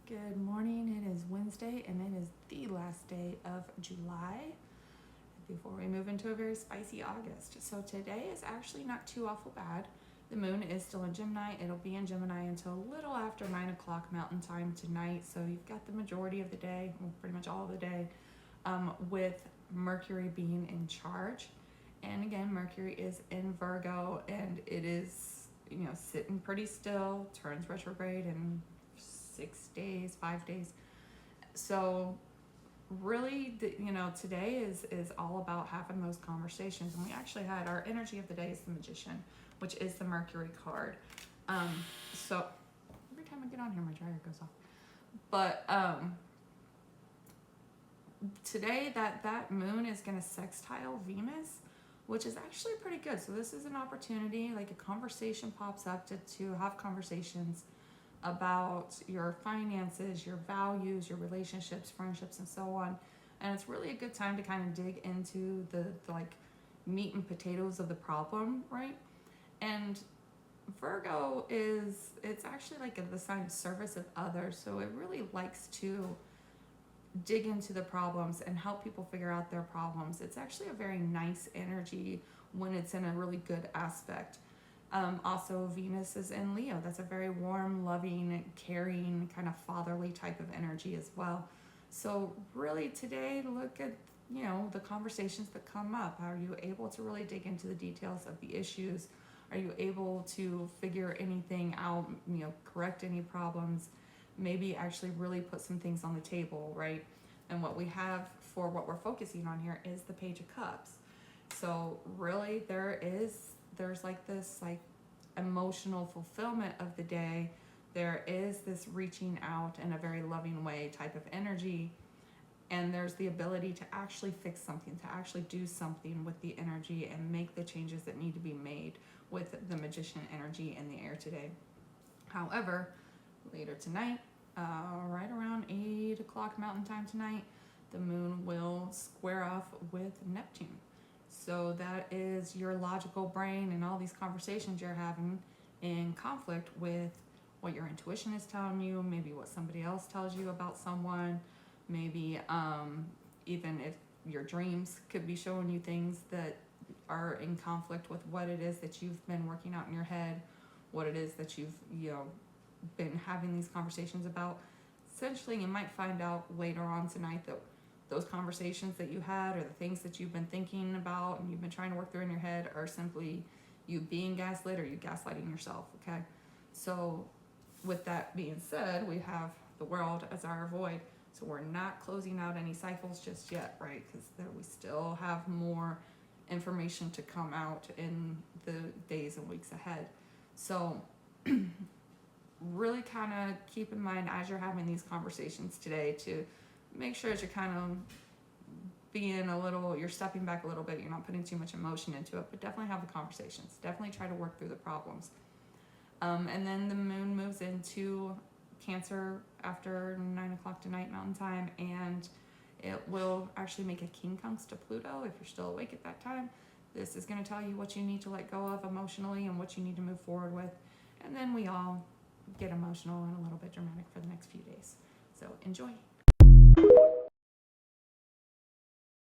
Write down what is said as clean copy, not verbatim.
Good morning. It is Wednesday and it is the last day of July before we move into a very spicy August. So today is actually not too awful bad. The moon is still in Gemini. It'll be in Gemini until a little after 9 o'clock Mountain Time tonight. So you've got the majority of the day, well, pretty much all of the day, with Mercury being in charge. And again, Mercury is in Virgo and it is, sitting pretty still, turns retrograde in 6 days, 5 days. So really, today is all about having those conversations. And we actually had our energy of the day is the Magician, which is the Mercury card. So every time I get on here, my dryer goes off. But today that moon is going to sextile Venus, which is actually pretty good. So this is an opportunity, like a conversation pops up to have conversations about your finances, your values, your relationships, friendships, and so on. And it's really a good time to kind of dig into the like meat and potatoes of the problem, right? And Virgo it's actually like the sign of service of others. So it really likes to dig into the problems and help people figure out their problems. It's actually a very nice energy when it's in a really good aspect. Also, Venus is in Leo. That's a very warm, loving, caring, kind of fatherly type of energy as well. So really today, look at, the conversations that come up. Are you able to really dig into the details of the issues? Are you able to figure anything out, correct any problems? Maybe actually really put some things on the table, right? And what we have for what we're focusing on here is the Page of Cups. So really there's like this like emotional fulfillment of the day. There is this reaching out in a very loving way type of energy, and there's the ability to actually fix something, to actually do something with the energy and make the changes that need to be made with the Magician energy in the air today. However, later tonight, right around 8 o'clock Mountain Time tonight, the moon will square off with Neptune. So that is your logical brain and all these conversations you're having in conflict with what your intuition is telling you, maybe what somebody else tells you about someone, maybe even if your dreams could be showing you things that are in conflict with what it is that you've been working out in your head, what it is that you've been having these conversations about. Essentially, you might find out later on tonight that those conversations that you had or the things that you've been thinking about and you've been trying to work through in your head are simply you being gaslit or you gaslighting yourself, okay? So with that being said, we have the world as our void. So we're not closing out any cycles just yet, right? Because we still have more information to come out in the days and weeks ahead. So really kind of keep in mind as you're having these conversations today to make sure that you're kind of you're stepping back a little bit, you're not putting too much emotion into it, but definitely have the conversations. Definitely try to work through the problems. And then the moon moves into Cancer after 9 o'clock tonight Mountain Time, and it will actually make a quincunx to Pluto if you're still awake at that time. This is going to tell you what you need to let go of emotionally and what you need to move forward with. And then we all get emotional and a little bit dramatic for the next few days. So enjoy.